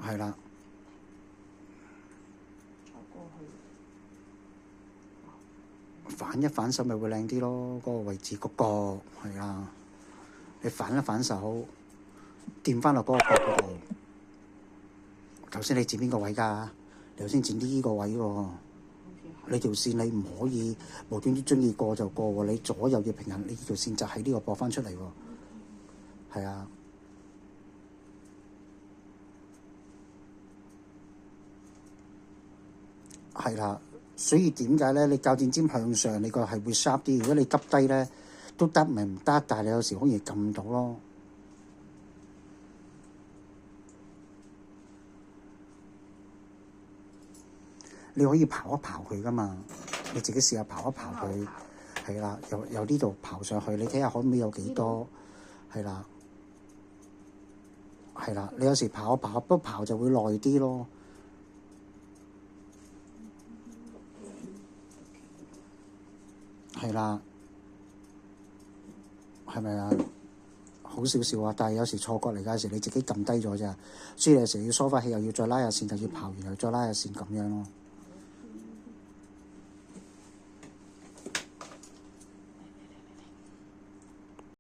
係啦。反一反手咪會靚啲咯，嗰個位置個角係啦，你反一反手，掂翻落嗰個角嗰度。頭先你剪邊個位㗎？你頭先剪呢個位喎。你條線你唔可以無端端中意過就過喎，你左右要平衡，你條線就喺呢個駁翻出嚟喎。係啊，係啦。所以點解咧？你鉸剪尖向上，你個係會 sharp 啲。如果你急低咧，都得咪唔得？但係你有時好容易撳到咯。你可以刨一刨佢噶嘛，你自己試下刨一刨佢，係啦，由呢度刨上去，你睇下可唔可以有幾多？係啦，係啦，你有時刨一刨，不過刨就會耐啲咯。係啦，係咪啊？好少少啊，但係有時錯覺嚟㗎，有時你自己撳低咗咋，所以有時要梳翻起，又要再拉下線，就要刨完又再拉下線咁樣咯。